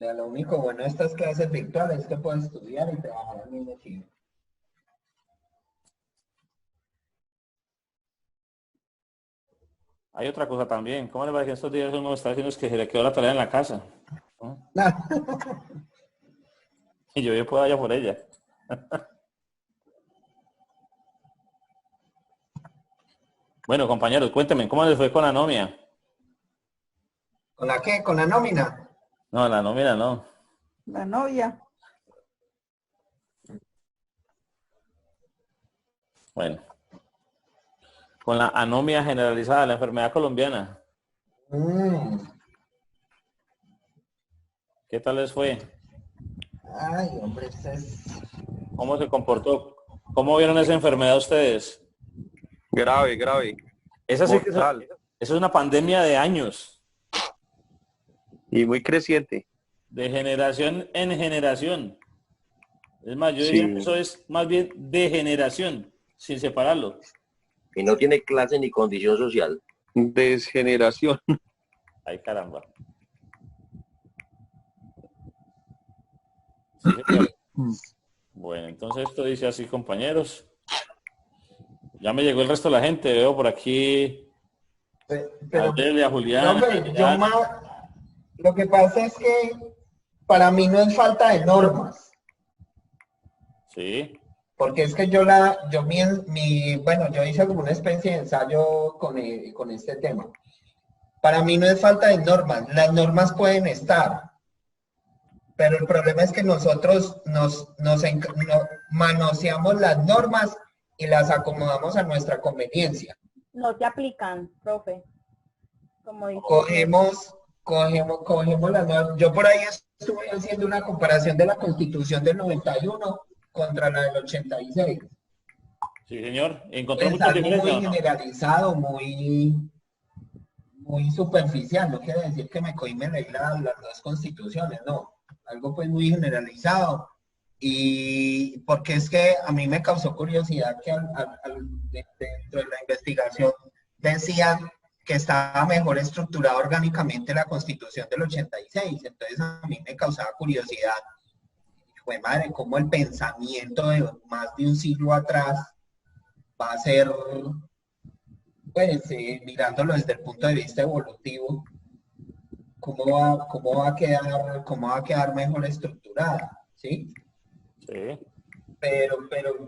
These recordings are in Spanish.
Ya, lo único bueno de estas clases virtuales es que puedes estudiar y trabajar al mismo tiempo. Hay otra cosa también. ¿Cómo le va que estos días uno está haciendo es que se le quedó la tarea en la casa? ¿No? Y yo puedo allá por ella. Bueno, compañeros, cuéntenme, ¿cómo les fue con la novia? ¿Con la qué? ¿Con la nómina? No, la nómina no. La novia. Bueno, con la anomia generalizada, la enfermedad colombiana. Mm. ¿Qué tal les fue? Ay, hombre, esto es... ¿Cómo se comportó? ¿Cómo vieron esa enfermedad ustedes? Grave, grave, Esa sí que eso mortal es una pandemia de años, y muy creciente. de generación en generación. Es más, yo diría que Sí, eso es más bien de generación, sin separarlo. Y no tiene clase ni condición social. desgeneración. Ay, caramba. Sí, señor. Bueno, entonces esto dice así, compañeros. Ya me llegó el resto de la gente. Veo por aquí a Pero, Delia, a Julián, profe, a Jan. lo que pasa es que para mí no es falta de normas, Sí, porque es que bueno, yo hice como una especie de ensayo con este tema. Para mí no es falta de normas, las normas pueden estar, pero el problema es que nosotros manoseamos las normas y las acomodamos a nuestra conveniencia. No te aplican, profe. Como dice el profe. Cogemos las normas. Yo por ahí estuve haciendo una comparación de la Constitución del 91 contra la del 86. sí, señor. ¿Encontró Pues muchas algo diferencias muy o no? generalizado, muy superficial, no quiere decir que me cohíben leer las dos constituciones, no, algo pues muy generalizado. Y porque es que a mí me causó curiosidad que dentro de la investigación decían que estaba mejor estructurada orgánicamente la constitución del 86, entonces a mí me causaba curiosidad, fue madre, cómo el pensamiento de más de un siglo atrás va a ser, pues mirándolo desde el punto de vista evolutivo, cómo va a quedar mejor estructurada, ¿sí? Sí. Pero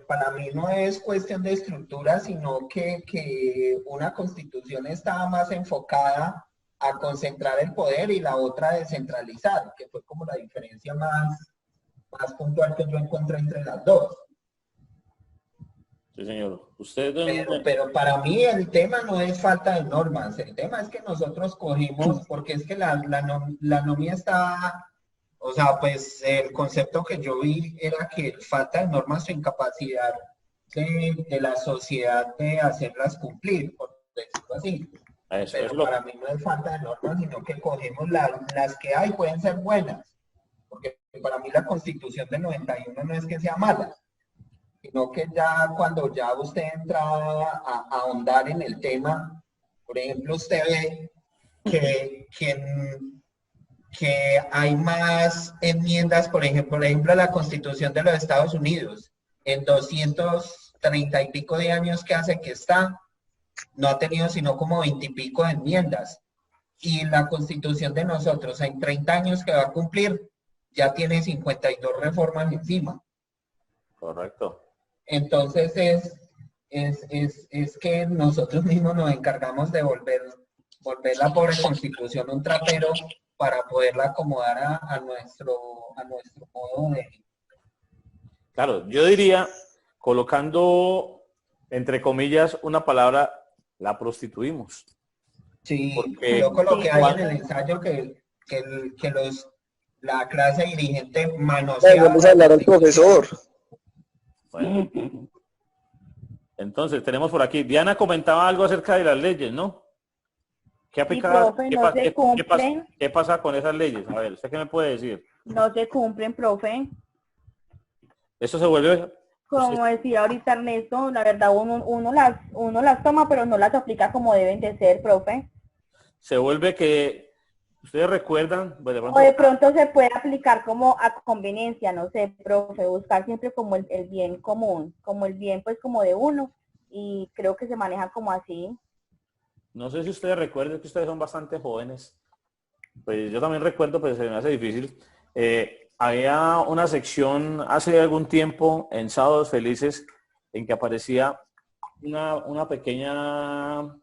para mí no es cuestión de estructura, sino que una constitución estaba más enfocada a concentrar el poder y la otra a descentralizar, que fue como la diferencia más puntual que yo encontré entre las dos. Sí, señor. Usted, Pero para mí el tema no es falta de normas, el tema es que nosotros cogimos, porque es que la nomía está, o sea, pues el concepto que yo vi era que falta de normas o incapacidad de la sociedad de hacerlas cumplir, por decirlo así. eso es Pero lo para mí no es falta de normas, sino que cogemos las que hay, pueden ser buenas, porque para mí la constitución del 91 no es que sea mala, sino que ya cuando ya usted entra a ahondar en el tema, por ejemplo, usted ve que hay más enmiendas, por ejemplo, a la Constitución de los Estados Unidos, en 230 y pico de años que hace que está, no ha tenido sino como 20 y pico de enmiendas. Y la Constitución de nosotros, en 30 años que va a cumplir, ya tiene 52 reformas encima. correcto. Entonces es que nosotros mismos nos encargamos de volver la pobre constitución un trapero para poderla acomodar a nuestro modo de... Claro, yo diría, colocando entre comillas una palabra, la prostituimos. Sí, yo Porque coloqué Sí, ahí en el profe. ensayo que la clase dirigente manoseaba Dejemos la hablar al constitución. profesor. bueno, entonces tenemos por aquí, Diana comentaba algo acerca de las leyes, ¿no? ¿Qué Sí, aplica, profe, no se cumplen. qué pasa con esas leyes? A ver, ¿usted qué me puede decir? No se cumplen, profe. Eso se vuelve, usted Como decía ahorita Ernesto, la verdad uno las toma, pero no las aplica como deben de ser, profe. se vuelve que ¿Ustedes recuerdan? Pues O de pronto se puede aplicar como a conveniencia, no sé, profe, buscar siempre como el bien común, como el bien pues como de uno, y creo que se maneja como así. No sé si ustedes recuerdan, que ustedes son bastante jóvenes. Pues yo también recuerdo, pues se me hace difícil. Había una sección hace algún tiempo en Sábados Felices en que aparecía una pequeña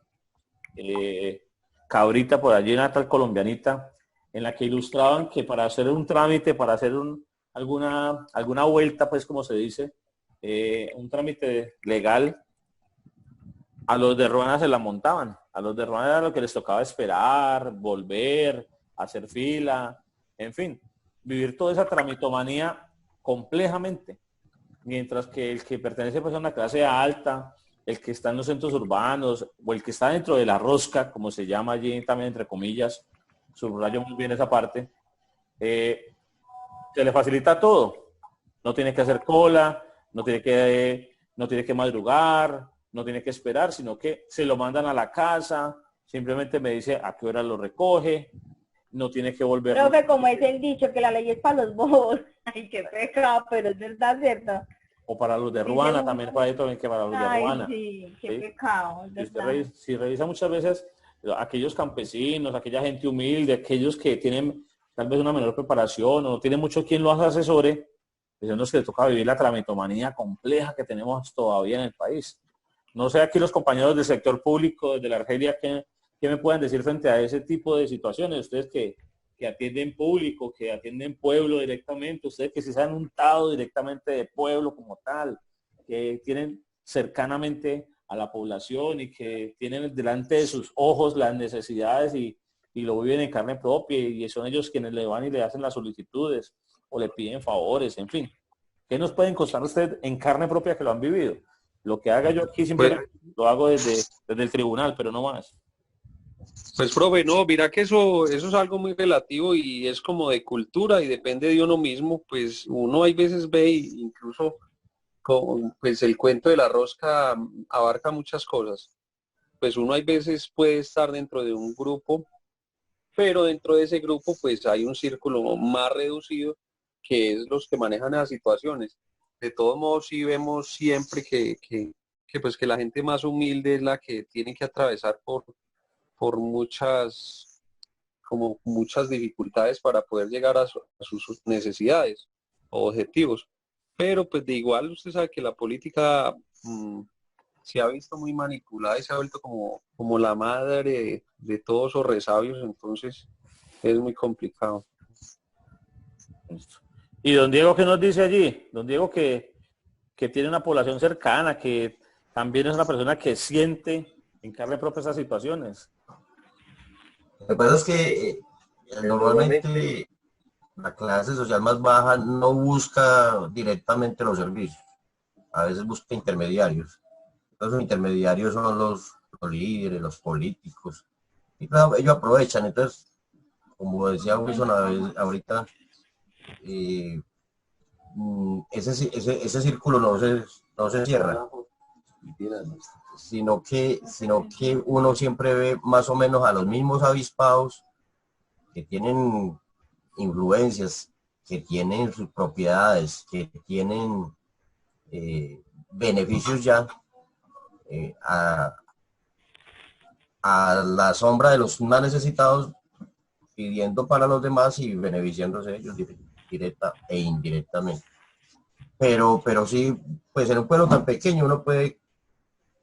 cabrita por allí, una tal colombianita, en la que ilustraban que para hacer un trámite, para hacer alguna vuelta, pues como se dice, un trámite legal, a los de Ruana se la montaban. A los de Ruana era lo que les tocaba esperar, volver, hacer fila, en fin, vivir toda esa tramitomanía complejamente. Mientras que el que pertenece pues, a una clase alta, el que está en los centros urbanos o el que está dentro de la rosca, como se llama allí también entre comillas, subrayo muy bien esa parte, se le facilita todo. No tiene que hacer cola, no tiene que madrugar, no tiene que esperar, sino que se lo mandan a la casa, simplemente me dice a qué hora lo recoge, no tiene que volver. Profe, como es el dicho, que la ley es para los bobos. Ay, qué pecado, pero es verdad, ¿cierto? O para los de Ruana, también para ahí también que para los de Ay, Ruana. sí, qué ¿Sí? pecado, es verdad. Si revisa muchas veces aquellos campesinos, aquella gente humilde, aquellos que tienen tal vez una menor preparación o no tienen mucho quien los asesore, pues son los que les toca vivir la tramitomanía compleja que tenemos todavía en el país. No sé aquí los compañeros del sector público, desde la Argelia, ¿qué me pueden decir frente a ese tipo de situaciones? Ustedes que atienden público, que atienden pueblo directamente, ustedes que sí se han untado directamente de pueblo como tal, que tienen cercanamente a la población y que tienen delante de sus ojos las necesidades y lo viven en carne propia y son ellos quienes le van y le hacen las solicitudes o le piden favores, en fin. ¿Qué nos pueden contar ustedes en carne propia que lo han vivido? Lo que haga yo aquí Pues, simplemente lo hago desde el tribunal, pero no más. pues, profe, no, mira que eso es algo muy relativo y es como de cultura y depende de uno mismo, pues uno hay veces ve incluso pues el cuento de la rosca abarca muchas cosas. Pues uno hay veces puede estar dentro de un grupo, pero dentro de ese grupo pues hay un círculo más reducido que es los que manejan las situaciones. De todos modos sí vemos siempre pues que la gente más humilde es la que tiene que atravesar por muchas dificultades para poder llegar a sus necesidades o objetivos. Pero pues de igual usted sabe que la política se ha visto muy manipulada y se ha vuelto como la madre de todos esos resabios, entonces es muy complicado. Y don Diego, ¿qué nos dice allí? Don Diego que tiene una población cercana, que también es una persona que siente en carne propia esas situaciones. Lo que pasa es que normalmente la clase social más baja no busca directamente los servicios, a veces busca intermediarios. Los intermediarios son los líderes, los políticos, y claro, ellos aprovechan. Entonces, como decía Wilson ahorita, ese círculo no se cierra, sino que uno siempre ve más o menos a los mismos avispados que tienen influencias, que tienen sus propiedades, que tienen beneficios ya a la sombra de los más necesitados, pidiendo para los demás y beneficiándose ellos directa e indirectamente. Pero sí, pues en un pueblo tan pequeño uno puede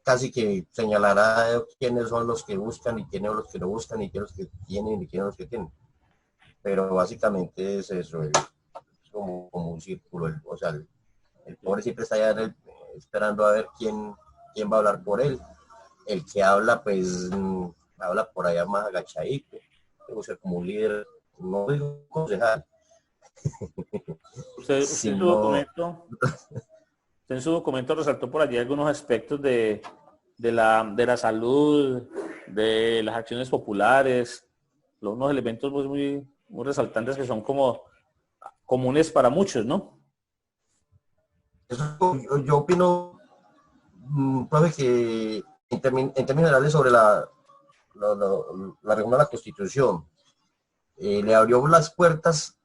casi que señalar a quiénes son los que buscan y quiénes son los que no buscan y quiénes los que tienen y quiénes son los que tienen. Pero básicamente es eso, es como un círculo. O sea, el pobre siempre está allá esperando a ver quién va a hablar por él. El que habla, pues, habla por allá más agachadito, debe ser como un líder, no es un concejal. Usted en su documento resaltó por allí algunos aspectos de la salud, de las acciones populares, unos elementos muy resaltantes que son como comunes para muchos, ¿no? Yo opino, profe, que en términos generales sobre la reforma a la Constitución, le abrió las puertas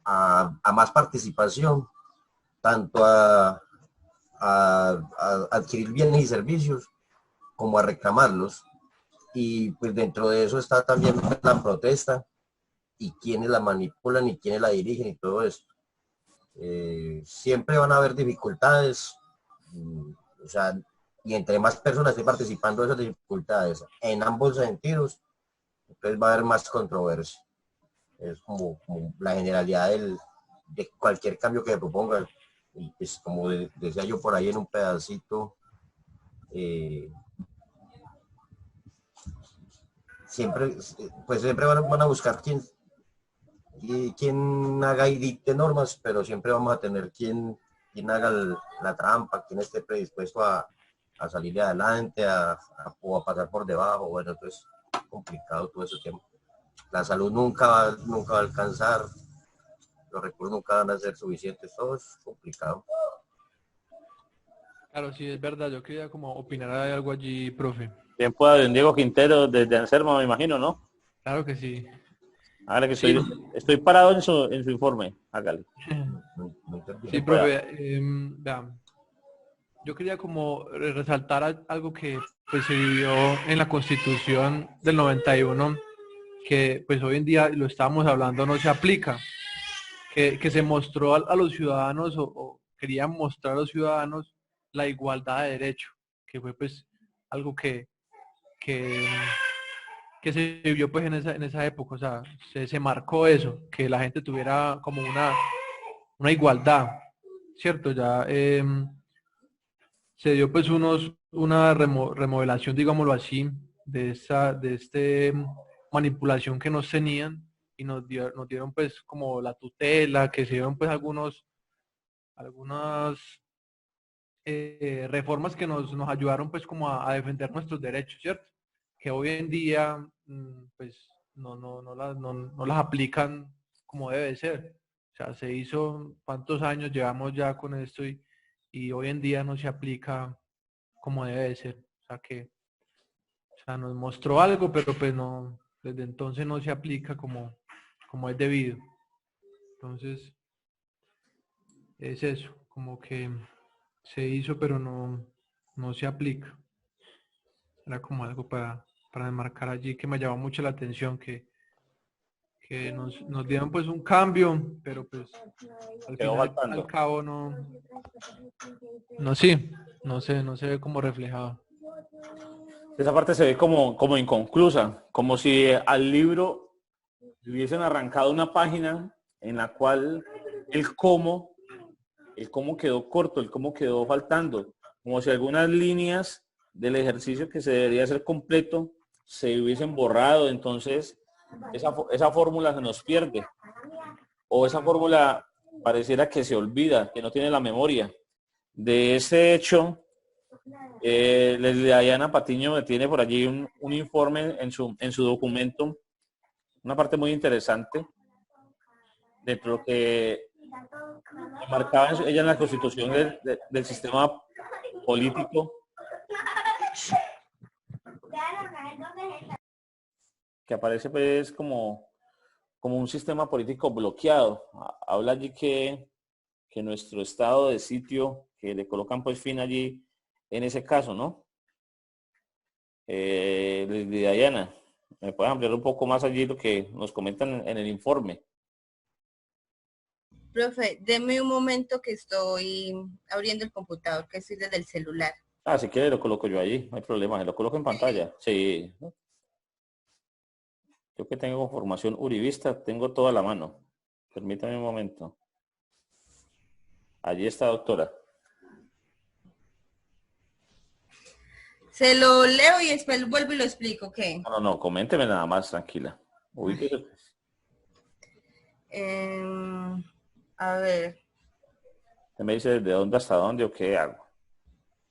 a más participación, tanto a adquirir bienes y servicios como a reclamarlos. Y pues dentro de eso está también la protesta y quiénes la manipulan y quiénes la dirigen y todo esto. Siempre van a haber dificultades, o sea, y entre más personas estén participando de esas dificultades en ambos sentidos, entonces va a haber más controversia. Es como la generalidad de cualquier cambio que se proponga. Y pues como decía yo por ahí en un pedacito, siempre van a buscar quien haga y dicte normas, pero siempre vamos a tener quien haga la trampa, quien esté predispuesto a salir de adelante, o a pasar por debajo. Bueno, entonces complicado todo ese tema. La salud nunca va a alcanzar, los recursos nunca van a ser suficientes, todo es complicado. Claro, sí, es verdad. Yo quería como opinar de algo allí, profe. Bien pueda, don Diego Quintero, desde Anserma, me imagino, ¿no? Claro que sí. Hágale que estoy parado en su informe, hágale. Sí, profe, vea, yo quería como resaltar algo que pues se vivió en la Constitución del 91, que pues hoy en día lo estábamos hablando, no se aplica, que se mostró a los ciudadanos o querían mostrar a los ciudadanos la igualdad de derecho, que fue pues algo que se vivió pues en esa época, o sea, se marcó eso, que la gente tuviera como una igualdad, ¿cierto? Ya se dio pues una remodelación, digámoslo así, de este manipulación que nos tenían y nos dieron pues como la tutela, que se dieron pues algunas reformas que nos ayudaron pues como a defender nuestros derechos, ¿cierto? Que hoy en día pues no las aplican como debe ser. O sea, se hizo, ¿cuántos años llevamos ya con esto? Y hoy en día no se aplica como debe ser. O sea, nos mostró algo, pero pues no, desde entonces no se aplica como es debido. Entonces, es eso, como que se hizo, pero no se aplica. Era como algo para enmarcar allí que me llamó mucho la atención, que nos dieron pues un cambio, pero pues al Quedó final, faltando. al cabo sí, no se ve como reflejado. Esa parte se ve como inconclusa, como si al libro le hubiesen arrancado una página en la cual el cómo quedó corto, el cómo quedó faltando, como si algunas líneas del ejercicio que se debería hacer completo se hubiesen borrado. Entonces esa fórmula se nos pierde, o esa fórmula pareciera que se olvida, que no tiene la memoria. De ese hecho, Diana Patiño me tiene por allí un informe en su documento, una parte muy interesante dentro de lo que marcaba ella en la constitución del sistema político, que aparece pues como un sistema político bloqueado. Habla allí que nuestro estado de sitio, que le colocan pues fin allí en ese caso, ¿no? Diana, ¿me puedes ampliar un poco más allí lo que nos comentan en el informe? Profe, deme un momento que estoy abriendo el computador, que estoy desde el celular. Si quiere lo coloco yo allí, no hay problema, se lo coloco en pantalla. Sí. Yo que tengo formación uribista, tengo toda la mano. Permítame un momento. Allí está, doctora. Se lo leo y después vuelvo y lo explico, ¿ok? No, coménteme nada más, tranquila. A ver. Usted me dice desde dónde hasta dónde o qué hago.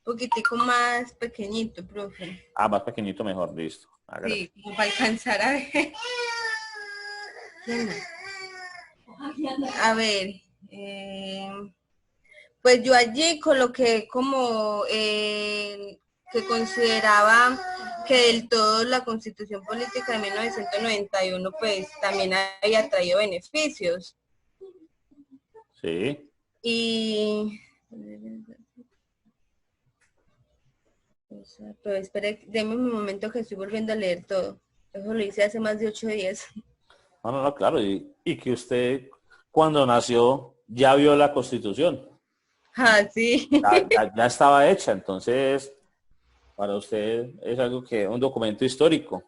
Un poquitico más pequeñito, profe. Más pequeñito mejor, listo. Hágale. Sí, como para alcanzar a ver. A ver. Pues yo allí coloqué como que consideraba que del todo la Constitución Política de 1991 pues también había traído beneficios. Sí. Y pero espere, déme un momento que estoy volviendo a leer todo. Eso lo hice hace más de 8 días. No, claro. Y que usted cuando nació ya vio la Constitución. Ah, sí. Ya estaba hecha. Entonces, para usted es algo que un documento histórico.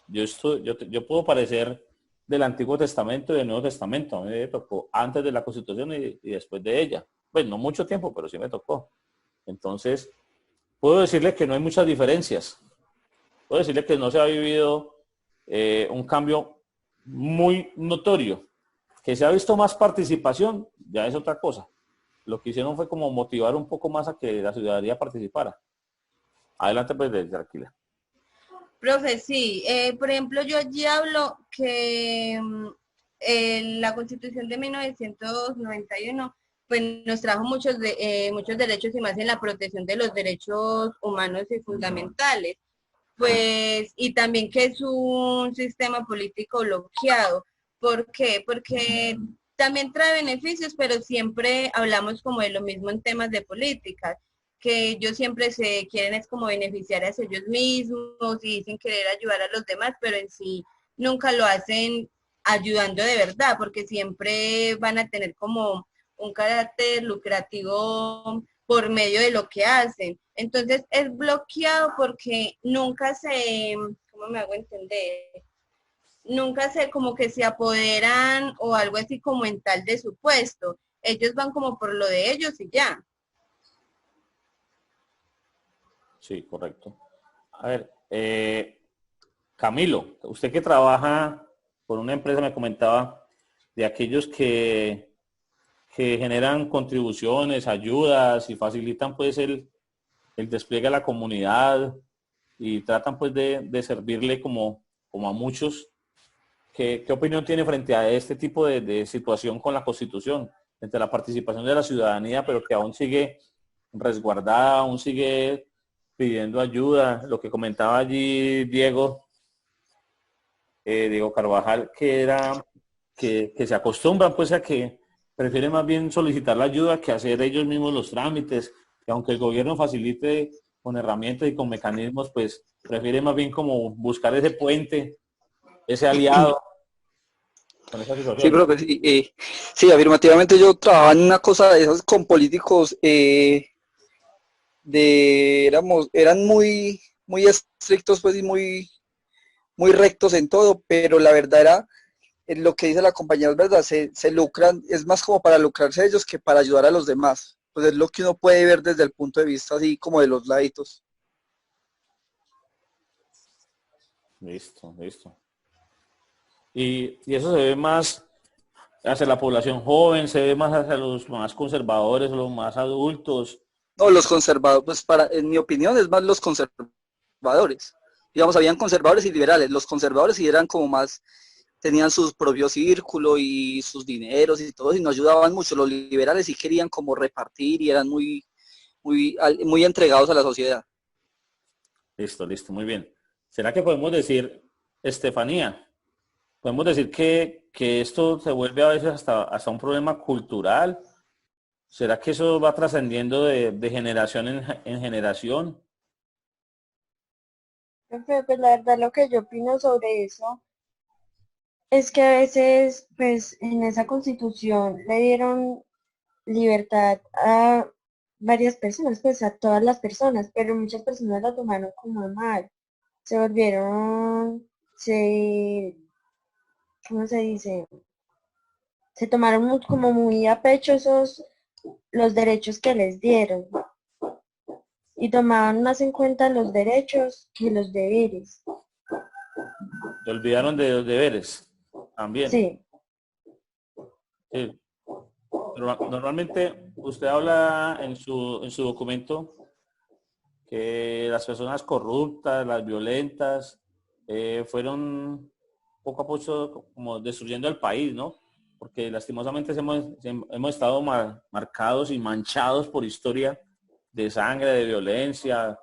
Yo puedo parecer del Antiguo Testamento y del Nuevo Testamento. A mí me tocó antes de la Constitución y después de ella. Pues no mucho tiempo, pero sí me tocó. Entonces, puedo decirle que no hay muchas diferencias. Puedo decirle que no se ha vivido un cambio muy notorio. Que se ha visto más participación, ya es otra cosa. Lo que hicieron fue como motivar un poco más a que la ciudadanía participara. Adelante, pues, tranquila. Profe, sí. Por ejemplo, yo allí hablo que la Constitución de 1991 pues nos trajo muchos derechos y más en la protección de los derechos humanos y fundamentales. Pues, y también que es un sistema político bloqueado. ¿Por qué? Porque también trae beneficios, pero siempre hablamos como de lo mismo en temas de política, que ellos siempre se quieren es como beneficiar a ellos mismos y dicen querer ayudar a los demás, pero en sí nunca lo hacen ayudando de verdad, porque siempre van a tener como un carácter lucrativo por medio de lo que hacen. Entonces es bloqueado porque nunca se, ¿cómo me hago entender? Nunca se como que se apoderan o algo así como en tal de su puesto. Ellos van como por lo de ellos y ya. Sí, correcto. A ver, Camilo, usted que trabaja por una empresa, me comentaba de aquellos que generan contribuciones, ayudas y facilitan pues el despliegue a la comunidad y tratan pues de servirle como a muchos. ¿Qué opinión tiene frente a este tipo de situación con la Constitución, frente a la participación de la ciudadanía, pero que aún sigue resguardada, aún sigue pidiendo ayuda? Lo que comentaba allí Diego Carvajal, que era que se acostumbran pues a que prefieren más bien solicitar la ayuda que hacer ellos mismos los trámites, que aunque el gobierno facilite con herramientas y con mecanismos, pues prefiere más bien como buscar ese puente, ese aliado con esa Sí, situación. profe, sí, sí, afirmativamente yo trabajaba en una cosa de esas con políticos eran muy estrictos pues y muy rectos en todo, pero la verdad era, lo que dice la compañía es verdad, se lucran, es más como para lucrarse ellos que para ayudar a los demás. Pues es lo que uno puede ver desde el punto de vista así como de los laditos. Listo. Y eso se ve más hacia la población joven, se ve más hacia los más conservadores, los más adultos. No, los conservadores, pues en mi opinión es más los conservadores. Digamos, habían conservadores y liberales. Los conservadores sí eran como más, tenían su propio círculo y sus dineros y todo, y no ayudaban mucho. Los liberales sí querían como repartir y eran muy entregados a la sociedad. Listo, muy bien. ¿Será que podemos decir, Estefanía, podemos decir que esto se vuelve a veces hasta un problema cultural? ¿Será que eso va trascendiendo de generación en generación? Profe, pues la verdad lo que yo opino sobre eso es que a veces, pues en esa constitución le dieron libertad a varias personas, pues a todas las personas, pero muchas personas la tomaron como mal. Se volvieron, ¿cómo se dice? Se tomaron como muy a pecho los derechos que les dieron y tomaban más en cuenta los derechos que los deberes. Se olvidaron de los deberes también. Sí, Sí. Normalmente usted habla en su documento que las personas corruptas, las violentas, fueron poco a poco como destruyendo el país, ¿no? Porque lastimosamente hemos estado marcados y manchados por historia de sangre, de violencia,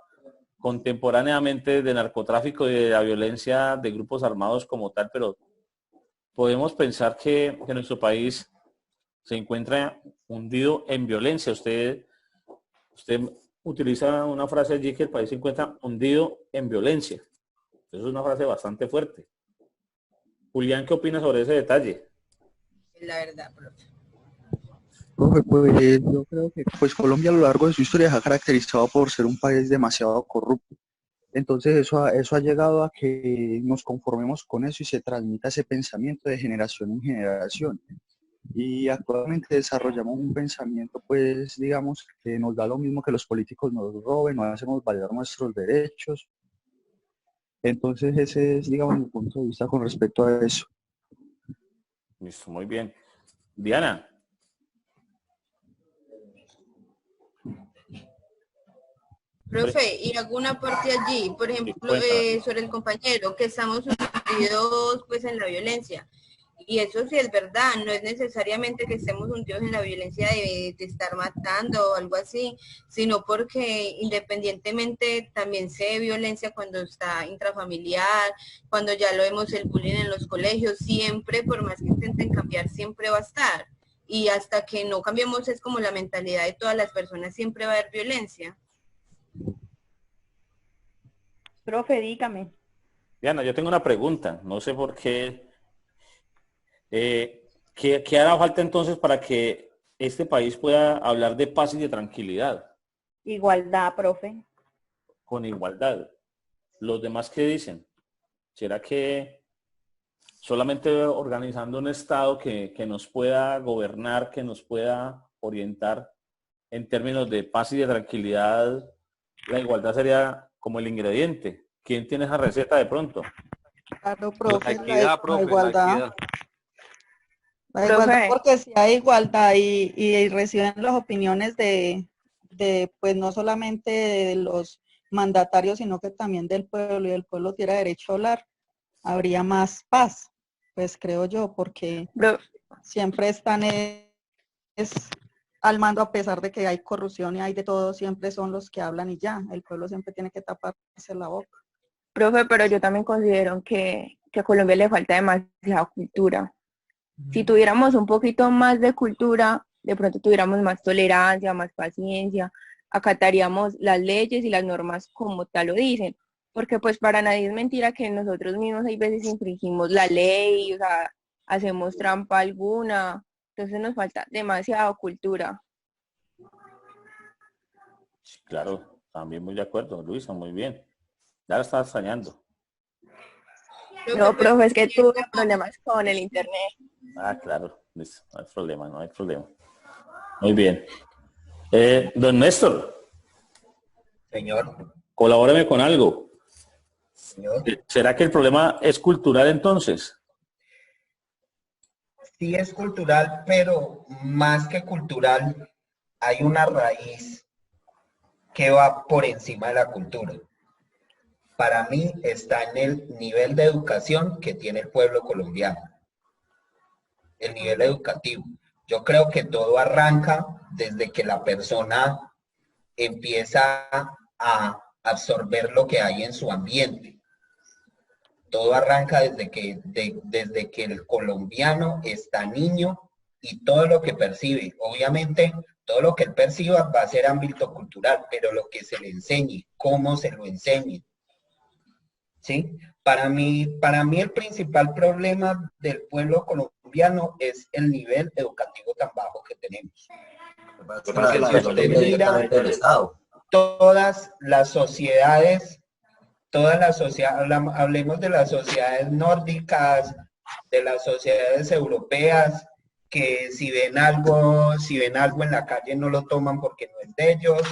contemporáneamente de narcotráfico y de la violencia de grupos armados como tal, pero podemos pensar que nuestro país se encuentra hundido en violencia. Usted utiliza una frase allí que el país se encuentra hundido en violencia. Eso es una frase bastante fuerte. Julián, ¿qué opina sobre ese detalle? La verdad, profe. Profe, pues yo creo que pues Colombia a lo largo de su historia se ha caracterizado por ser un país demasiado corrupto. Entonces eso ha llegado a que nos conformemos con eso y se transmita ese pensamiento de generación en generación. Y actualmente desarrollamos un pensamiento, pues digamos, que nos da lo mismo que los políticos nos roben, no hacemos valer nuestros derechos. Entonces ese es, digamos, mi punto de vista con respecto a eso. Listo, muy bien. Diana. Profe, y alguna parte allí, por ejemplo, sobre el compañero, que estamos hundidos pues en la violencia. Y eso sí es verdad, no es necesariamente que estemos hundidos en la violencia de estar matando o algo así, sino porque independientemente también se ve violencia cuando está intrafamiliar, cuando ya lo vemos el bullying en los colegios, siempre, por más que intenten cambiar, siempre va a estar. Y hasta que no cambiemos es como la mentalidad de todas las personas, siempre va a haber violencia. Profe, dígame. Diana, yo tengo una pregunta. No sé por qué. ¿Qué hará falta entonces para que este país pueda hablar de paz y de tranquilidad? Igualdad, profe. Con igualdad. ¿Los demás qué dicen? ¿Será que solamente organizando un Estado que nos pueda gobernar, que nos pueda orientar en términos de paz y de tranquilidad, la igualdad sería como el ingrediente? ¿Quién tiene esa receta de pronto? Claro, profe, La equidad, profe, igualdad. la equidad. La igualdad, porque si hay igualdad y reciben las opiniones de, pues no solamente de los mandatarios, sino que también del pueblo, y el pueblo tiene derecho a hablar, habría más paz, pues creo yo, porque siempre están al mando, a pesar de que hay corrupción y hay de todo, siempre son los que hablan y ya, el pueblo siempre tiene que taparse la boca. Profe, pero yo también considero que a Colombia le falta demasiada cultura. Si tuviéramos un poquito más de cultura, de pronto tuviéramos más tolerancia, más paciencia, acataríamos las leyes y las normas como tal lo dicen, porque pues para nadie es mentira que nosotros mismos hay veces infringimos la ley, o sea, hacemos trampa alguna, entonces nos falta demasiada cultura. Claro, también muy de acuerdo, Luisa, muy bien. Ya la estaba extrañando. No, profe, es que tuve problemas con el internet. Ah, claro, listo, no hay problema, no hay problema. Muy bien. Don Néstor. Señor. Colabóreme con algo. Señor. ¿Será que el problema es cultural entonces? Sí es cultural, pero más que cultural, hay una raíz que va por encima de la cultura. Para mí está en el nivel de educación que tiene el pueblo colombiano. El nivel educativo. Yo creo que todo arranca desde que la persona empieza a absorber lo que hay en su ambiente. Todo arranca desde que el colombiano está niño y todo lo que percibe. Obviamente, todo lo que él perciba va a ser ámbito cultural, pero lo que se le enseñe, cómo se lo enseñe. ¿Sí? Para mí el principal problema del pueblo colombiano es el nivel educativo tan bajo que tenemos. Porque si usted mira todas las sociedades, hablemos de las sociedades nórdicas, de las sociedades europeas, que si ven algo en la calle no lo toman porque no es de ellos,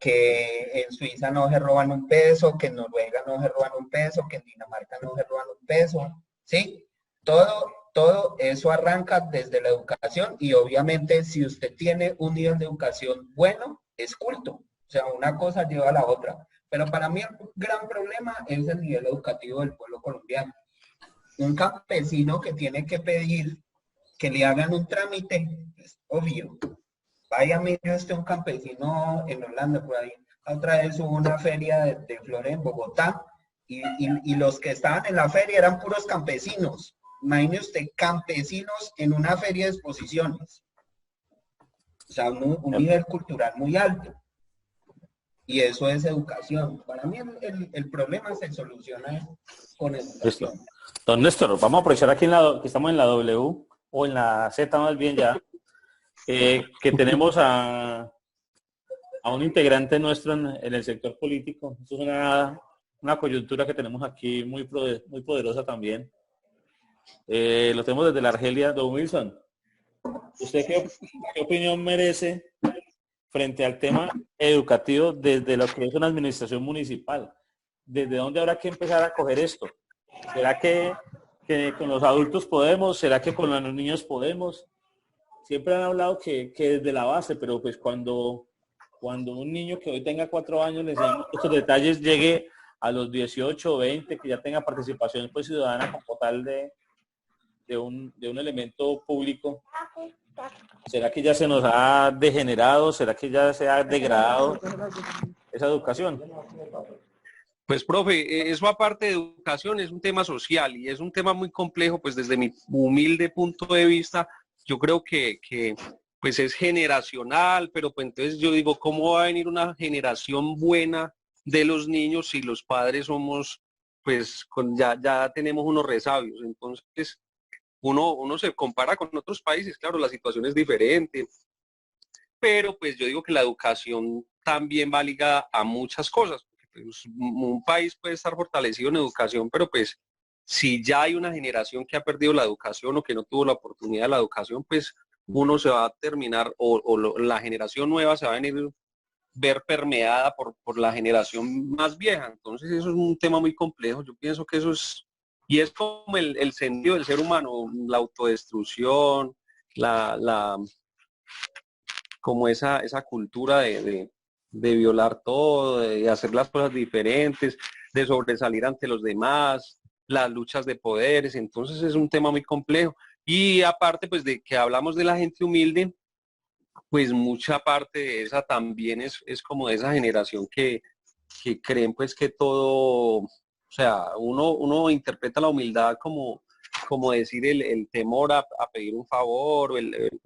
que en Suiza no se roban un peso, que en Noruega no se roban un peso, que en Dinamarca no se roban un peso, ¿sí? Todo eso arranca desde la educación y obviamente si usted tiene un nivel de educación bueno, es culto. O sea, una cosa lleva a la otra. Pero para mí el gran problema es el nivel educativo del pueblo colombiano. Un campesino que tiene que pedir que le hagan un trámite, es obvio. Vaya, mire usted un campesino en Holanda por ahí, otra vez hubo una feria de flores en Bogotá y los que estaban en la feria eran puros campesinos. Imagine usted, campesinos en una feria de exposiciones. O sea, un nivel cultural muy alto. Y eso es educación. Para mí el problema se soluciona con educación. Listo. Don Néstor, vamos a aprovechar aquí que estamos en la W, o en la Z más bien ya, que tenemos a un integrante nuestro en el sector político. Esto es una coyuntura que tenemos aquí muy poderosa también. Lo tenemos desde la Argelia. Don Wilson, ¿usted qué opinión merece frente al tema educativo desde lo que es una administración municipal? ¿Desde dónde habrá que empezar a coger esto? ¿Será que con los adultos podemos? ¿Será que con los niños podemos? Siempre han hablado que desde la base, pero pues cuando un niño que hoy tenga 4 años le enseñamos estos detalles, llegue a los 18 o 20, que ya tenga participación pues ciudadana como tal de un elemento público, ¿será que ya se nos ha degenerado? ¿Será que ya se ha degradado esa educación? Pues, profe, eso aparte de educación es un tema social y es un tema muy complejo, pues desde mi humilde punto de vista, yo creo que pues es generacional, pero pues entonces yo digo, ¿cómo va a venir una generación buena de los niños si los padres somos, pues ya tenemos unos resabios? Entonces, uno se compara con otros países, claro, la situación es diferente, pero pues yo digo que la educación también va ligada a muchas cosas. Pues, un país puede estar fortalecido en educación, pero pues si ya hay una generación que ha perdido la educación o que no tuvo la oportunidad de la educación, pues uno se va a terminar, la generación nueva se va a ver permeada por la generación más vieja. Entonces eso es un tema muy complejo. Yo pienso que eso es, y es como el sentido del ser humano, la autodestrucción, como esa cultura de violar todo, de hacer las cosas diferentes, de sobresalir ante los demás, las luchas de poderes. Entonces es un tema muy complejo. Y aparte pues de que hablamos de la gente humilde, pues mucha parte de esa también es como de esa generación que creen pues que todo, o sea, uno interpreta la humildad como decir el temor a pedir un favor o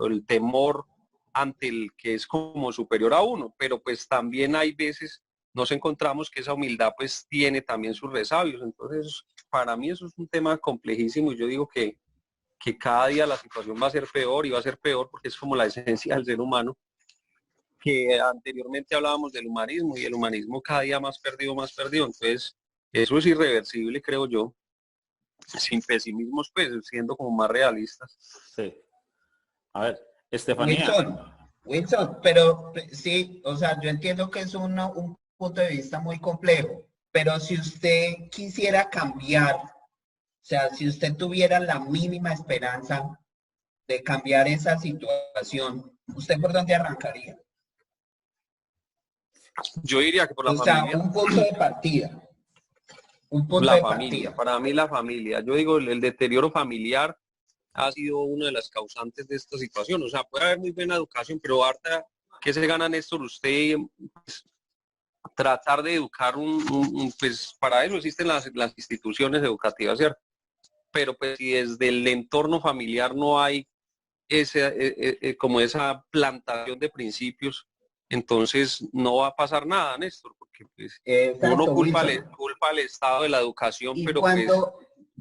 el temor ante el que es como superior a uno, pero pues también hay veces nos encontramos que esa humildad pues tiene también sus resabios. Entonces para mí eso es un tema complejísimo y yo digo que cada día la situación va a ser peor y va a ser peor porque es como la esencia del ser humano, que anteriormente hablábamos del humanismo y el humanismo cada día más perdido. Entonces eso es irreversible, creo yo, sin pesimismos, pues siendo como más realistas. Sí. A ver, Estefanía. Wilson, pero sí, o sea, yo entiendo que es un punto de vista muy complejo, pero si usted quisiera cambiar, o sea, si usted tuviera la mínima esperanza de cambiar esa situación, ¿usted por dónde arrancaría? Yo diría que por la familia. O sea, un punto de partida. Para mí la familia. Yo digo, el deterioro familiar ha sido una de las causantes de esta situación. O sea, puede haber muy buena educación, pero harta, ¿qué se gana, Néstor? Usted pues, tratar de educar pues para eso existen las instituciones educativas, ¿cierto? Pero pues si desde el entorno familiar no hay como esa plantación de principios, entonces no va a pasar nada, Néstor, porque pues, uno culpa al Estado de la educación, pero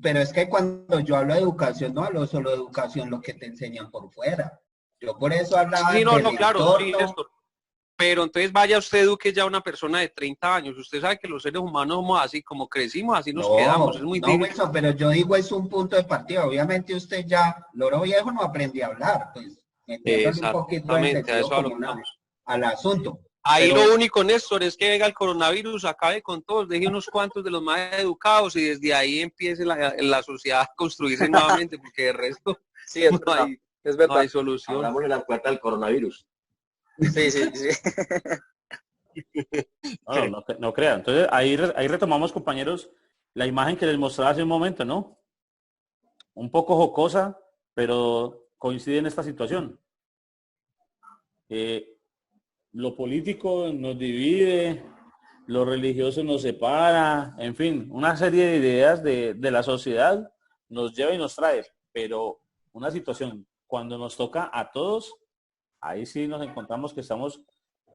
pero es que cuando yo hablo de educación, no hablo solo de educación, lo que te enseñan por fuera. Yo por eso hablaba sí, claro, sí, Néstor. Pero entonces vaya usted, eduque ya a una persona de 30 años. Usted sabe que los seres humanos somos así, como crecimos, así nos quedamos. Es muy difícil. Wilson, pero yo digo es un punto de partida. Obviamente usted ya, loro viejo, no aprendí a hablar. Pues un poquito a eso al asunto. Ahí lo único, Néstor, es que venga el coronavirus, acabe con todos, deje unos cuantos de los más educados y desde ahí empiece la sociedad a construirse nuevamente, porque de resto sí, es verdad. No hay solución. Hablamos de la cuarta del coronavirus. Sí. No crean. Entonces, ahí retomamos, compañeros, la imagen que les mostraba hace un momento, ¿no? Un poco jocosa, pero coincide en esta situación. lo político nos divide, lo religioso nos separa, en fin, una serie de ideas de la sociedad nos lleva y nos trae, pero una situación, cuando nos toca a todos, ahí sí nos encontramos que estamos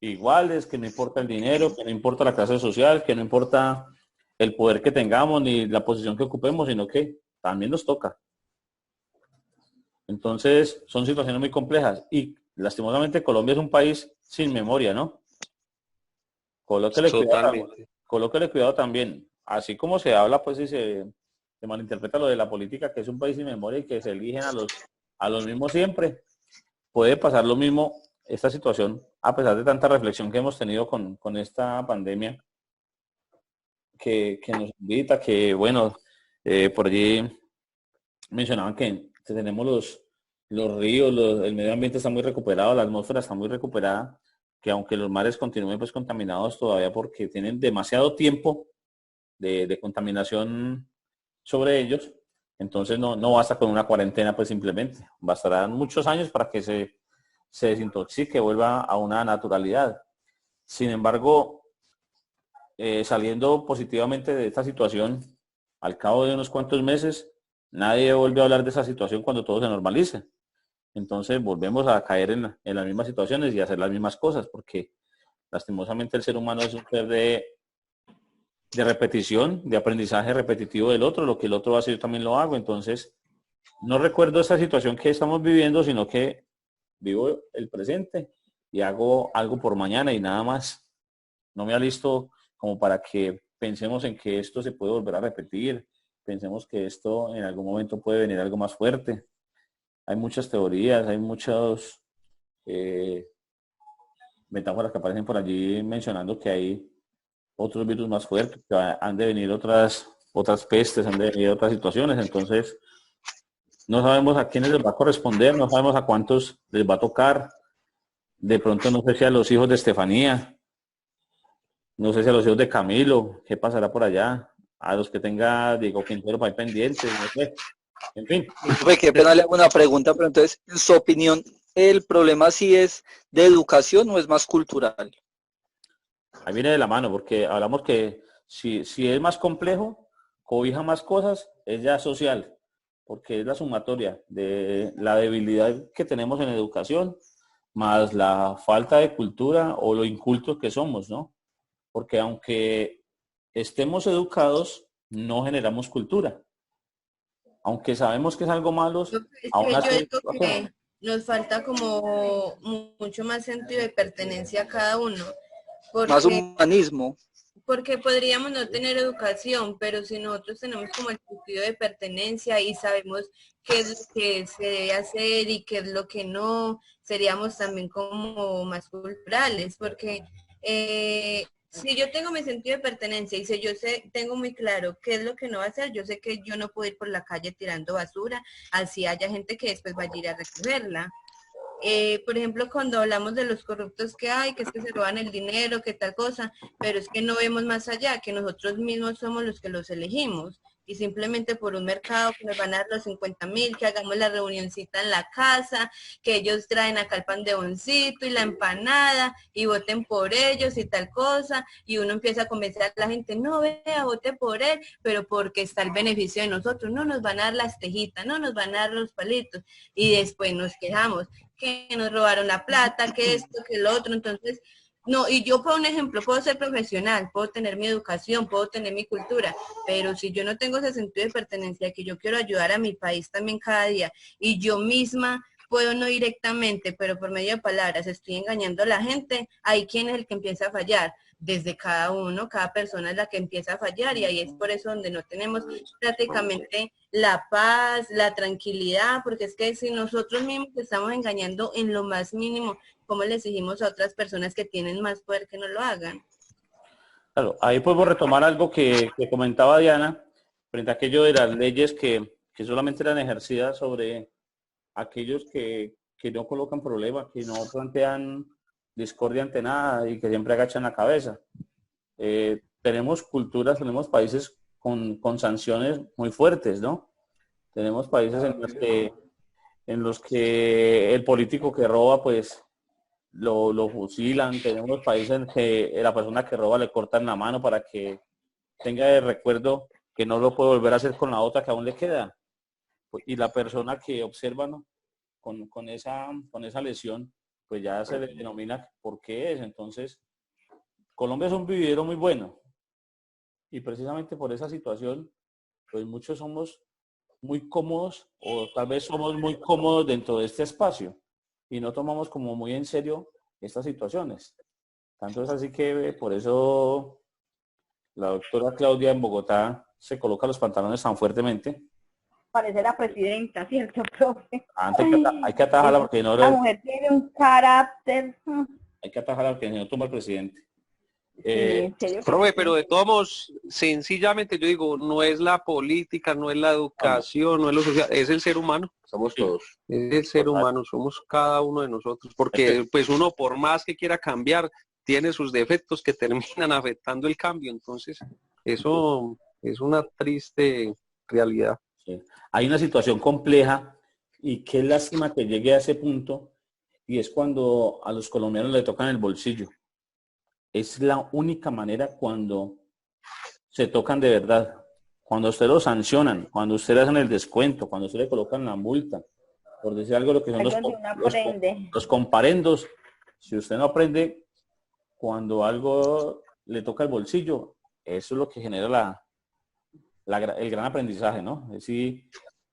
iguales, que no importa el dinero, que no importa la clase social, que no importa el poder que tengamos ni la posición que ocupemos, sino que también nos toca. Entonces, son situaciones muy complejas y lastimosamente Colombia es un país sin memoria, ¿no? Totalmente. Colóquele cuidado también. Así como se habla, pues, y se malinterpreta lo de la política, que es un país sin memoria y que se eligen a los mismos siempre. Puede pasar lo mismo esta situación, a pesar de tanta reflexión que hemos tenido con esta pandemia, que nos invita, que, bueno, por allí mencionaban que tenemos los ríos, el medio ambiente está muy recuperado, la atmósfera está muy recuperada, que aunque los mares continúen pues contaminados todavía porque tienen demasiado tiempo de contaminación sobre ellos, entonces no basta con una cuarentena pues simplemente, bastarán muchos años para que se desintoxique, vuelva a una naturalidad. Sin embargo, saliendo positivamente de esta situación, al cabo de unos cuantos meses, nadie vuelve a hablar de esa situación cuando todo se normalice. Entonces volvemos a caer en las mismas situaciones y a hacer las mismas cosas, porque lastimosamente el ser humano es un ser de repetición, de aprendizaje repetitivo del otro, lo que el otro hace yo también lo hago. Entonces, no recuerdo esta situación que estamos viviendo, sino que vivo el presente y hago algo por mañana y nada más. No me alisto como para que pensemos en que esto se puede volver a repetir, pensemos que esto en algún momento puede venir algo más fuerte. Hay muchas teorías, hay muchas metáforas que aparecen por allí mencionando que hay otros virus más fuertes, que han de venir otras pestes, han de venir otras situaciones. Entonces, no sabemos a quiénes les va a corresponder, no sabemos a cuántos les va a tocar. De pronto no sé si a los hijos de Estefanía, no sé si a los hijos de Camilo, qué pasará por allá, a los que tenga Diego Quintero para ir pendientes, no sé. En fin. Qué pena le hago una pregunta, pero entonces, en su opinión, ¿el problema sí es de educación o es más cultural? Ahí viene de la mano, porque hablamos que si es más complejo, cobija más cosas, es ya social, porque es la sumatoria de la debilidad que tenemos en educación, más la falta de cultura o lo incultos que somos, ¿no? Porque aunque estemos educados, no generamos cultura. Aunque sabemos que es algo malo, aún así... Yo digo que nos falta como mucho más sentido de pertenencia a cada uno. Más humanismo. Porque podríamos no tener educación, pero si nosotros tenemos como el sentido de pertenencia y sabemos qué es lo que se debe hacer y qué es lo que no, seríamos también como más culturales, porque si yo tengo mi sentido de pertenencia y si yo tengo muy claro qué es lo que no va a hacer, yo sé que yo no puedo ir por la calle tirando basura, así haya gente que después vaya a ir a recogerla. Por ejemplo, cuando hablamos de los corruptos que hay, que es que se roban el dinero, que tal cosa, pero es que no vemos más allá, que nosotros mismos somos los que los elegimos y simplemente por un mercado que nos van a dar los 50.000, que hagamos la reunioncita en la casa, que ellos traen acá el pan de boncito y la empanada y voten por ellos y tal cosa, y uno empieza a convencer a la gente, no, vea, vote por él, pero porque está el beneficio de nosotros, no nos van a dar las tejitas, no nos van a dar los palitos, y después nos quejamos, que nos robaron la plata, que esto, que lo otro, entonces, no, y yo por un ejemplo, puedo ser profesional, puedo tener mi educación, puedo tener mi cultura, pero si yo no tengo ese sentido de pertenencia, que yo quiero ayudar a mi país también cada día, y yo misma puedo no directamente, pero por medio de palabras estoy engañando a la gente, ahí quién es el que empieza a fallar, desde cada uno, cada persona es la que empieza a fallar, y ahí es por eso donde no tenemos prácticamente la paz, la tranquilidad, porque es que si nosotros mismos estamos engañando en lo más mínimo, ¿cómo le exigimos a otras personas que tienen más poder que no lo hagan? Claro, ahí podemos retomar algo que comentaba Diana, frente a aquello de las leyes que solamente eran ejercidas sobre aquellos que no colocan problemas, que no plantean discordia ante nada y que siempre agachan la cabeza. Tenemos culturas, tenemos países con sanciones muy fuertes, ¿no? Tenemos países en los que el político que roba, pues lo fusilan, tenemos países en que la persona que roba le cortan la mano para que tenga de recuerdo que no lo puede volver a hacer con la otra que aún le queda. Y la persona que observa, ¿no? con esa lesión, pues ya se le denomina por qué es. Entonces, Colombia es un vividero muy bueno y precisamente por esa situación, pues muchos somos muy cómodos o tal vez somos muy cómodos dentro de este espacio y no tomamos como muy en serio estas situaciones. Tanto es así que por eso la doctora Claudia en Bogotá se coloca los pantalones tan fuertemente. Parece la presidenta, ¿cierto, profe? Antes hay que atajarla porque no La mujer tiene un carácter. hay que atajarla porque no toma el presidente. En serio que Profe, sí. pero de todos modos, sencillamente yo digo, no es la política, no es la educación, no es lo social, es el ser humano. Somos todos. Es el ser humano, somos cada uno de nosotros, porque pues uno por más que quiera cambiar, tiene sus defectos que terminan afectando el cambio, entonces eso es una triste realidad. Sí. Hay una situación compleja y qué lástima que llegue a ese punto y es cuando a los colombianos le tocan el bolsillo. Es la única manera cuando se tocan de verdad. Cuando usted lo sancionan, cuando usted le hacen el descuento, cuando usted le colocan la multa, por decir algo, lo que son Ahí donde uno aprende. los comparendos. Si usted no aprende, cuando algo le toca el bolsillo, eso es lo que genera el gran aprendizaje, ¿no? Es decir,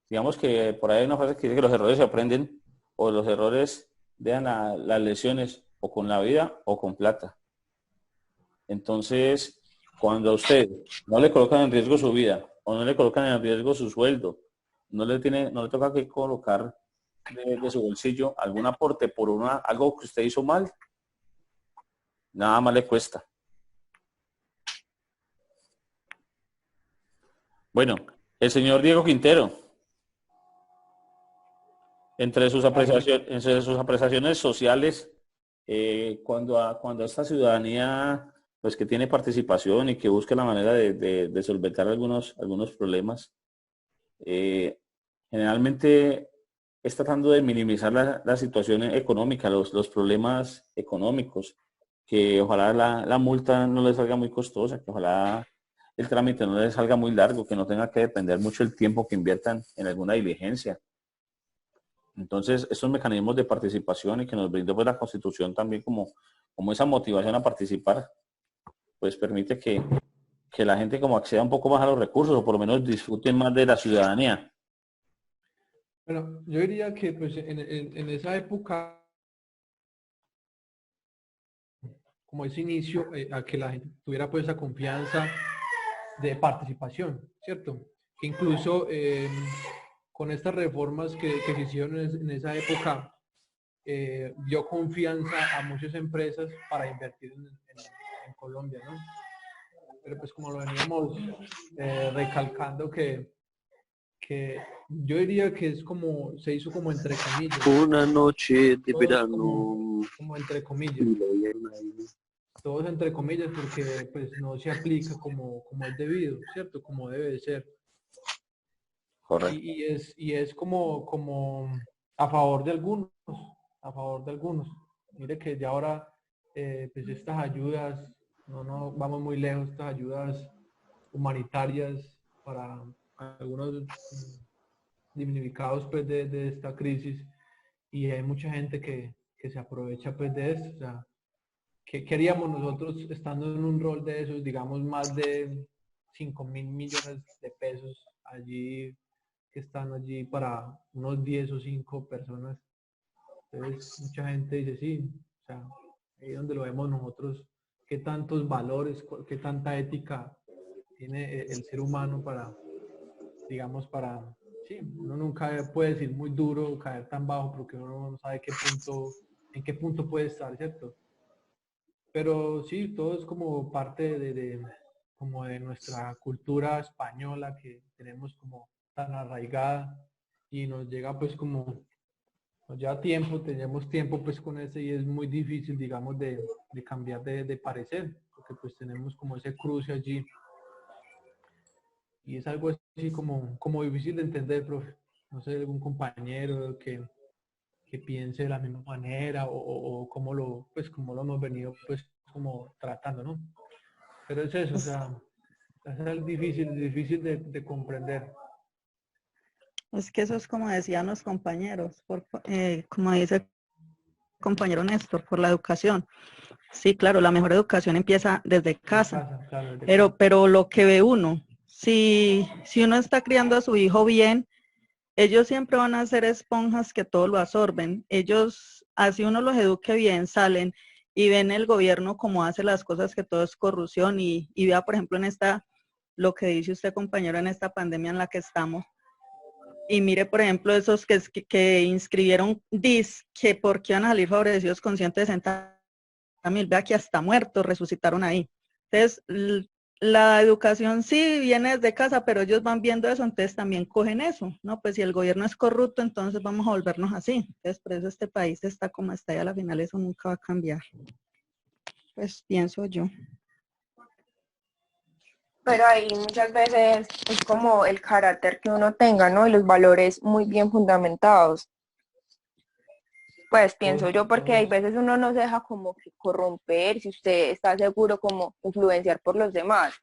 digamos que por ahí hay una frase que dice que los errores se aprenden o los errores dejan las lesiones o con la vida o con plata. Entonces, cuando a usted no le colocan en riesgo su vida o no le colocan en riesgo su sueldo, no le toca que colocar de su bolsillo algún aporte por algo que usted hizo mal, nada más le cuesta. Bueno, el señor Diego Quintero, entre sus apreciaciones sociales, cuando a esta ciudadanía pues que tiene participación y que busca la manera de solventar algunos problemas, generalmente es tratando de minimizar la situación económica, los problemas económicos, que ojalá la multa no les salga muy costosa, que ojalá el trámite no les salga muy largo, que no tenga que depender mucho el tiempo que inviertan en alguna diligencia. Entonces, estos mecanismos de participación y que nos brindó pues, la Constitución también como esa motivación a participar, pues permite que la gente como acceda un poco más a los recursos o por lo menos disfruten más de la ciudadanía. Bueno, yo diría que pues en esa época, como ese inicio, a que la gente tuviera pues esa confianza de participación, ¿cierto? Que incluso con estas reformas que se hicieron en esa época, dio confianza a muchas empresas para invertir en Colombia, ¿no? Pero pues como lo veníamos recalcando que yo diría que es como, se hizo como entre comillas. Una noche de Todo verano. como entre comillas. Todo es entre comillas porque pues no se aplica como es debido, ¿cierto? Como debe de ser. Correcto. Y es como a favor de algunos, a favor de algunos. Mire que ya ahora pues estas ayudas, no vamos muy lejos, estas ayudas humanitarias para algunos damnificados pues de esta crisis, y hay mucha gente que se aprovecha pues de esto. O sea, ¿qué queríamos nosotros estando en un rol de esos, digamos, más de 5.000 millones de pesos allí, que están allí para unos 10 o 5 personas? Entonces, mucha gente dice, sí, o sea, ahí donde lo vemos nosotros, qué tantos valores, qué tanta ética tiene el ser humano para, digamos, sí, uno nunca puede decir muy duro, caer tan bajo, porque uno no sabe en qué punto puede estar, ¿cierto? Pero sí, todo es como parte como de nuestra cultura española que tenemos como tan arraigada, y nos llega pues como, nos lleva tiempo, tenemos tiempo pues con ese, y es muy difícil, digamos, de cambiar de parecer, porque pues tenemos como ese cruce allí, y es algo así como difícil de entender, profe. No sé, algún compañero que piense de la misma manera o cómo lo, pues, cómo lo hemos venido pues como tratando, ¿no? Pero es eso, o sea, es difícil de comprender. Es que eso es como decían los compañeros, como dice el compañero Néstor, por la educación. Sí, claro, la mejor educación empieza desde casa, Claro, desde casa. pero lo que ve uno, si uno está criando a su hijo bien, ellos siempre van a ser esponjas que todo lo absorben. Ellos, así uno los eduque bien, salen y ven el gobierno como hace las cosas, que todo es corrupción y vea, por ejemplo, lo que dice usted, compañero, en esta pandemia en la que estamos. Y mire, por ejemplo, esos que inscribieron DIS, que porque iban a salir favorecidos con 160.000, vea que hasta muertos resucitaron ahí. Entonces, la educación sí viene desde casa, pero ellos van viendo eso, entonces también cogen eso, ¿no? Pues si el gobierno es corrupto, entonces vamos a volvernos así. Entonces, por eso este país está como está y a la final eso nunca va a cambiar. Pues pienso yo. Pero ahí muchas veces es como el carácter que uno tenga, ¿no? Y los valores muy bien fundamentados. Pues pienso yo, porque hay veces uno no se deja como que corromper, si usted está seguro como influenciar por los demás.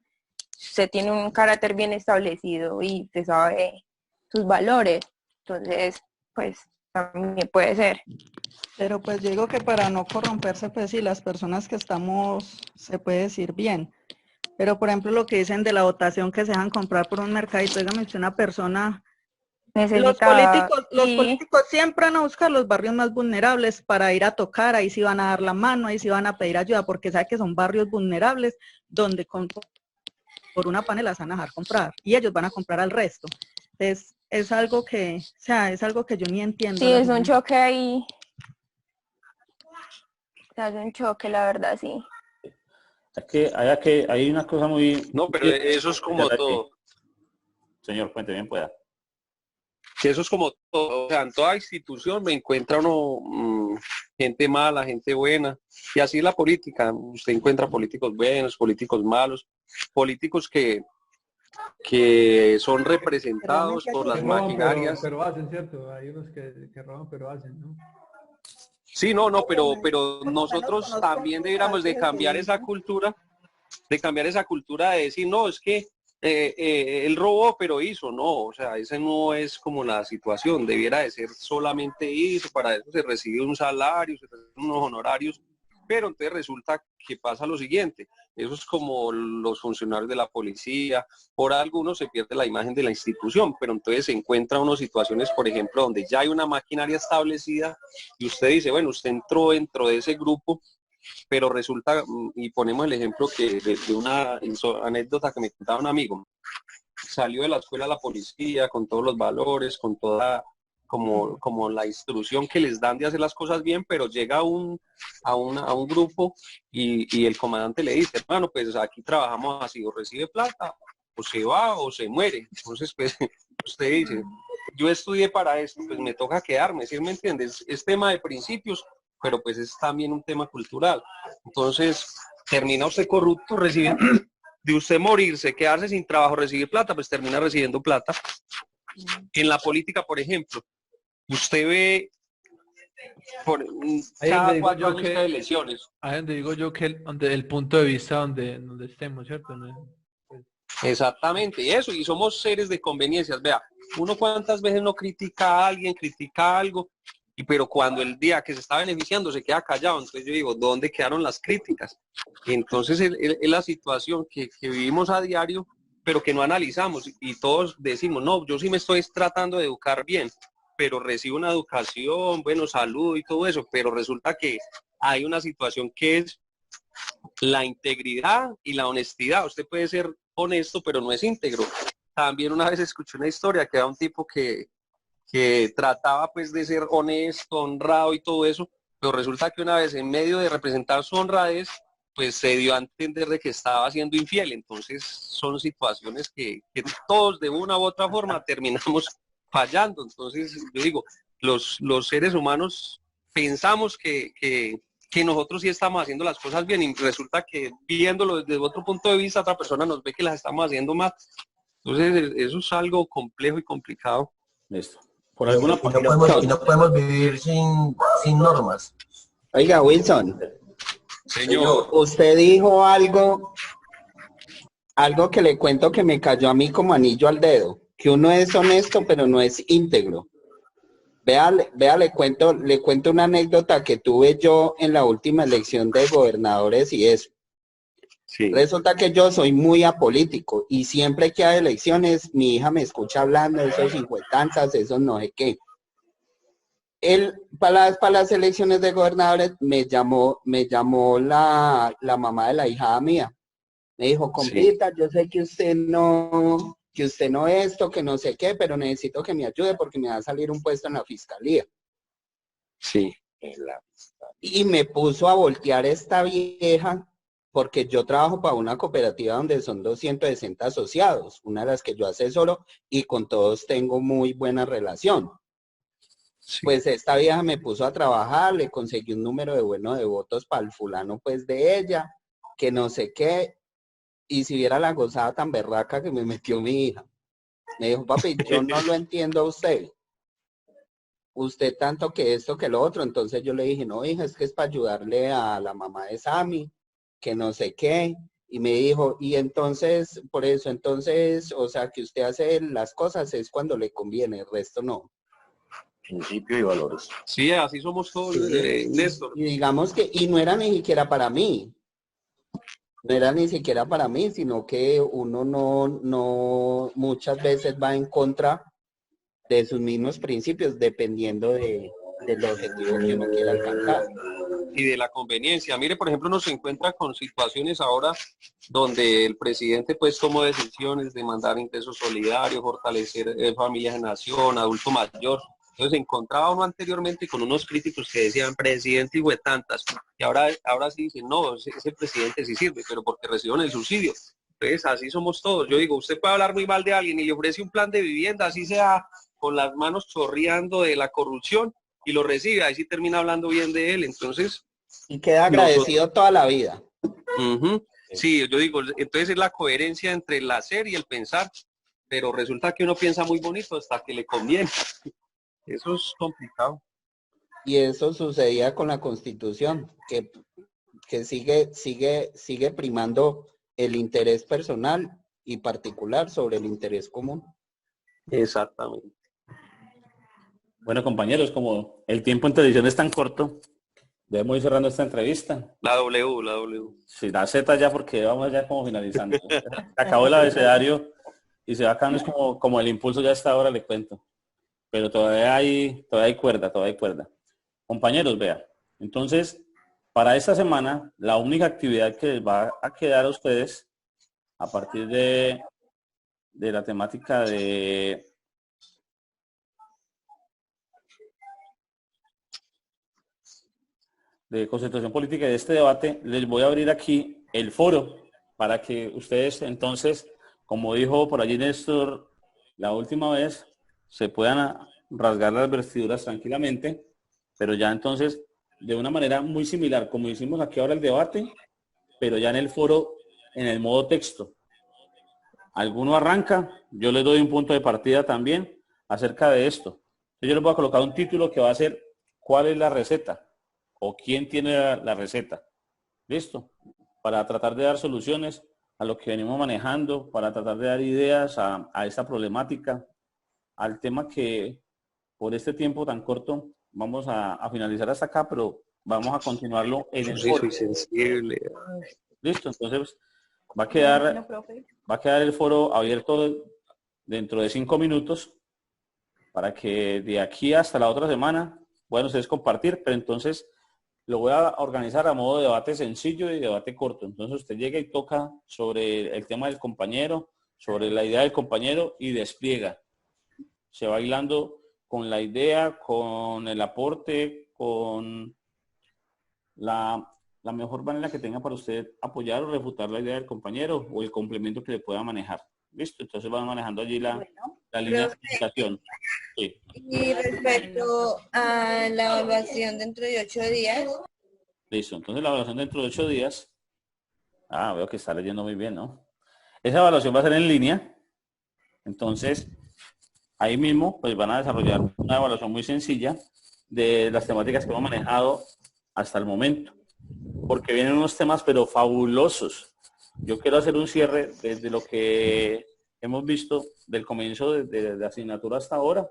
Si usted tiene un carácter bien establecido y usted sabe sus valores, entonces, pues también puede ser. Pero pues yo digo que para no corromperse, pues sí, las personas que estamos, se puede decir bien. Pero, por ejemplo, lo que dicen de la votación que se dejan comprar por un mercadito, dígame usted, una persona... Los políticos siempre van a buscar los barrios más vulnerables para ir a tocar, ahí sí van a dar la mano, ahí sí van a pedir ayuda, porque sabe que son barrios vulnerables donde por una panela se van a dejar comprar y ellos van a comprar al resto. Entonces, es algo que, o sea, es algo que yo ni entiendo. Sí, es un choque ahí. O sea, es un choque, la verdad, sí. Hay una cosa muy... No, pero eso es como todo. Señor, cuente bien, pueda. Que eso es como todo, o sea, en toda institución me encuentra uno gente mala, gente buena, y así es la política, usted encuentra políticos buenos, políticos malos, políticos que son representados por las maquinarias. Pero hacen, ¿cierto? Hay unos que roban, pero hacen, ¿no? Sí, no, pero nosotros también deberíamos de cambiar esa cultura, de decir, no, es que él robó, pero hizo, no, o sea, esa no es como la situación, debiera de ser solamente hizo, para eso se recibe un salario, se reciben unos honorarios, pero entonces resulta que pasa lo siguiente, eso es como los funcionarios de la policía, por algunos se pierde la imagen de la institución, pero entonces se encuentra unas situaciones, por ejemplo, donde ya hay una maquinaria establecida y usted dice, bueno, usted entró dentro de ese grupo, pero resulta, y ponemos el ejemplo de una anécdota que me contaba un amigo, salió de la escuela la policía con todos los valores, con toda como la instrucción que les dan de hacer las cosas bien, pero llega a un grupo y el comandante le dice, hermano, pues aquí trabajamos así, o recibe plata, o se va, o se muere. Entonces, pues, usted dice, yo estudié para esto, pues me toca quedarme, ¿sí me entiendes? Es tema de principios, pero pues es también un tema cultural. Entonces, termina usted corrupto recibiendo, de usted morirse, quedarse sin trabajo, recibir plata, pues termina recibiendo plata. En la política, por ejemplo, usted ve por cada 4 años que hay elecciones. Ahí donde digo yo que el punto de vista donde estemos, ¿cierto? Exactamente, eso, y somos seres de conveniencias. Vea, uno cuántas veces no critica a alguien, critica algo, pero cuando el día que se está beneficiando se queda callado, entonces yo digo, ¿dónde quedaron las críticas? Y entonces es la situación que vivimos a diario, pero que no analizamos, y todos decimos, no, yo sí me estoy tratando de educar bien, pero recibo una educación, bueno, salud y todo eso, pero resulta que hay una situación que es la integridad y la honestidad. Usted puede ser honesto, pero no es íntegro. También una vez escuché una historia que era un tipo que trataba pues de ser honesto, honrado y todo eso, pero resulta que una vez en medio de representar su honradez, pues se dio a entender de que estaba siendo infiel. Entonces son situaciones que todos de una u otra forma terminamos fallando. Entonces yo digo, los seres humanos pensamos que nosotros sí estamos haciendo las cosas bien y resulta que viéndolo desde otro punto de vista, otra persona nos ve que las estamos haciendo mal. Entonces eso es algo complejo y complicado. Listo. por alguna y no podemos vivir sin normas. Oiga, Wilson, Señor. usted dijo algo que le cuento que me cayó a mí como anillo al dedo, que uno es honesto pero no es íntegro. Vea, le cuento una anécdota que tuve yo en la última elección de gobernadores y eso. Sí. Resulta que yo soy muy apolítico y siempre que hay elecciones, mi hija me escucha hablando de esos cincuentanzas, esos no sé qué. Para las elecciones de gobernadores me llamó la mamá de la hija mía. Me dijo, compita, yo sé que usted no esto, que no sé qué, pero necesito que me ayude porque me va a salir un puesto en la fiscalía. Sí. Y me puso a voltear esta vieja porque yo trabajo para una cooperativa donde son 260 asociados, una de las que yo asesoro y con todos tengo muy buena relación. Sí. Pues esta vieja me puso a trabajar, le conseguí un número de votos para el fulano pues de ella, que no sé qué, y si viera la gozada tan berraca que me metió mi hija. Me dijo, papi, yo no lo entiendo a usted. Usted tanto que esto que lo otro. Entonces yo le dije, no, hija, es que es para ayudarle a la mamá de Sammy, que no sé qué. Y me dijo, y entonces, por eso, entonces, o sea, que usted hace las cosas es cuando le conviene, el resto no. Principio y valores. Sí, así somos todos, Néstor. Y digamos que, y no era ni siquiera para mí. No era ni siquiera para mí, sino que uno no muchas veces va en contra de sus mismos principios, dependiendo del objetivo que uno quiera alcanzar. Y de la conveniencia. Mire, por ejemplo, nos encuentra con situaciones ahora donde el presidente pues tomó decisiones de mandar ingresos solidarios, fortalecer familias en nación, adulto mayor. Entonces se encontraba uno anteriormente con unos críticos que decían presidente y huetantas, y ahora sí dicen, no, ese presidente sí sirve, pero porque recibieron el subsidio. Entonces así somos todos. Yo digo, usted puede hablar muy mal de alguien y le ofrece un plan de vivienda, así sea con las manos chorreando de la corrupción, y lo recibe, ahí sí termina hablando bien de él. Entonces... Y queda agradecido toda la vida. Sí, yo digo, entonces es la coherencia entre el hacer y el pensar, pero resulta que uno piensa muy bonito hasta que le conviene. Eso es complicado. Y eso sucedía con la Constitución, que sigue primando el interés personal y particular sobre el interés común. Exactamente. Bueno, compañeros, como el tiempo en televisión es tan corto, debemos ir cerrando esta entrevista. La W. Sí, la Z ya, porque vamos ya como finalizando. Acabó el abecedario y se va acabando, como el impulso ya está ahora, le cuento. Pero todavía hay cuerda. Compañeros, vean. Entonces, para esta semana, la única actividad que les va a quedar a ustedes, a partir de la temática de concentración política y de este debate, les voy a abrir aquí el foro para que ustedes entonces, como dijo por allí Néstor la última vez, se puedan rasgar las vestiduras tranquilamente, pero ya entonces de una manera muy similar, como hicimos aquí ahora el debate, pero ya en el foro, en el modo texto. Alguno arranca, yo les doy un punto de partida también acerca de esto. Yo les voy a colocar un título que va a ser ¿cuál es la receta? O quién tiene la receta. ¿Listo? Para tratar de dar soluciones a lo que venimos manejando, para tratar de dar ideas a esta problemática, al tema que por este tiempo tan corto vamos a finalizar hasta acá, pero vamos a continuarlo en el foro. Soy sensible. Listo, entonces va a quedar el foro abierto dentro de 5 minutos para que de aquí hasta la otra semana puedan ustedes compartir, pero entonces lo voy a organizar a modo de debate sencillo y debate corto. Entonces usted llega y toca sobre el tema del compañero, sobre la idea del compañero y despliega. Se va hilando con la idea, con el aporte, con la mejor manera que tenga para usted apoyar o refutar la idea del compañero o el complemento que le pueda manejar. ¿Listo? Entonces van manejando allí la línea de comunicación. Sí. Y respecto a la evaluación dentro de 8 días. Listo. Entonces la evaluación dentro de 8 días. Veo que está leyendo muy bien, ¿no? Esa evaluación va a ser en línea. Entonces, Ahí mismo pues van a desarrollar una evaluación muy sencilla de las temáticas que hemos manejado hasta el momento, porque vienen unos temas pero fabulosos. Yo quiero hacer un cierre desde lo que hemos visto del comienzo de la asignatura hasta ahora.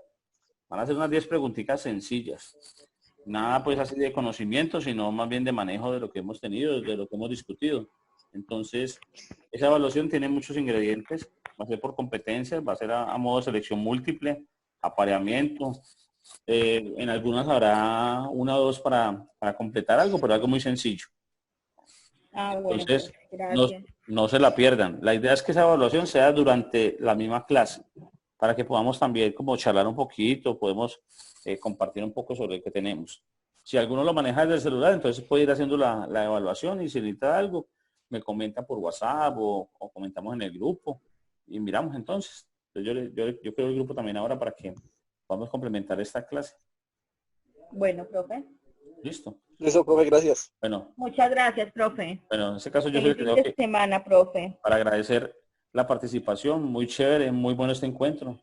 Van a hacer unas 10 preguntitas sencillas. Nada pues así de conocimiento, sino más bien de manejo de lo que hemos tenido, de lo que hemos discutido. Entonces, esa evaluación tiene muchos ingredientes. Va a ser por competencias, va a ser a modo de selección múltiple, apareamiento. En algunas habrá una o dos para completar algo, pero algo muy sencillo. Bueno, Entonces, gracias. no se la pierdan. La idea es que esa evaluación sea durante la misma clase, para que podamos también como charlar un poquito, podemos compartir un poco sobre lo que tenemos. Si alguno lo maneja desde el celular, entonces puede ir haciendo la evaluación y si necesita algo, me comenta por WhatsApp o comentamos en el grupo y miramos entonces. Entonces yo creo el grupo también ahora para que podamos complementar esta clase. Bueno, profe. Listo. Listo, profe, gracias. Bueno. Muchas gracias, profe. Bueno, en este caso yo Feliz creo fin que de semana, profe. para agradecer la participación, muy chévere, muy bueno este encuentro.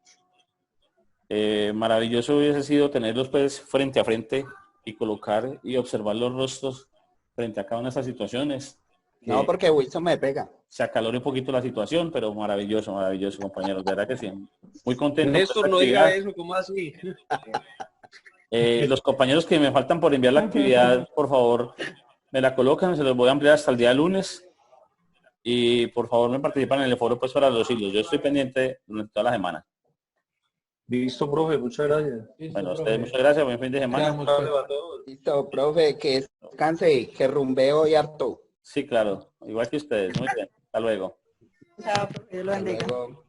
Maravilloso hubiese sido tenerlos pues frente a frente y colocar y observar los rostros frente a cada una de estas situaciones. No, porque Wilson me pega. Se acalore un poquito la situación, pero maravilloso, maravilloso, compañeros. De verdad que sí. Muy contento. Néstor, no diga eso, ¿cómo así? Los compañeros que me faltan por enviar la actividad, por favor, me la colocan, se los voy a ampliar hasta el día lunes. Y por favor me participan en el foro pues para los hilos. Yo estoy pendiente durante toda la semana. Listo, profe, muchas gracias. Bueno, a ustedes muchas gracias, buen fin de semana. Listo, profe, que descanse, que rumbeo y harto. Sí, claro, igual que ustedes. Muy bien, hasta luego. Chao, profe, Dios lo bendiga. Hasta luego.